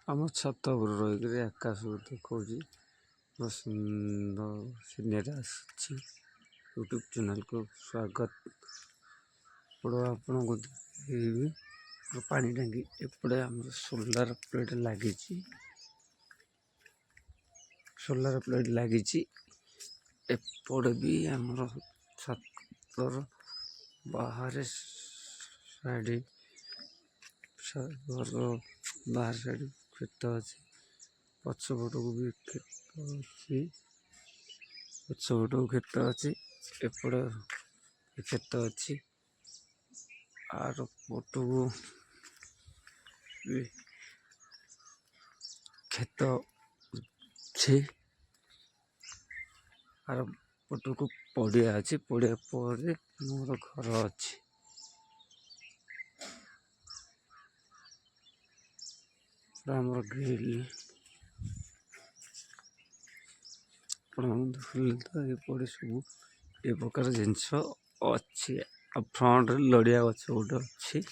ଆମ ଛାତ ଉପରେ ରହିକରି ଆକାଶକୁ ଦେଖାଉଛି। ସୁନ୍ଦର ସିନେରୀ ଆସିଛି। ୟୁଟ୍ୟୁବ୍ ଚ୍ୟାନେଲ୍କୁ ସ୍ୱାଗତ। ଏପଟେ ଆପଣଙ୍କୁ ଦେଖେଇବି ପାଣି ଟାଙ୍କି। ଏପଟେ ଆମର ସୋଲାର ପ୍ଲେଟ୍ ଲାଗିଛି। ଏପଟେ ବି ଆମର ଛାତର ବାହାରେ ସାଇଡ୍ ବାହାର ସାଇଡ୍ କ୍ଷେତ ଅଛି। ପଛପଟକୁ ବି କ୍ଷେତ ଅଛି। ଏପଟେ କ୍ଷେତ ଅଛି। ଆର ପଟକୁ ବି କ୍ଷେତ ଅଛି। ଆର ପଟକୁ ପଡ଼ିଆ ଅଛି। ପଡ଼ିଆ ପରେ ମୋର ଘର ଅଛି। ଆମର ଗ୍ରିଲ୍ ତ ଏପଟେ ସବୁ ଏ ପ୍ରକାର ଜିନିଷ ଅଛି। ଆଉ ଫ୍ରଣ୍ଟରେ ନଡ଼ିଆ ଗଛ ଗୋଟେ ଅଛି।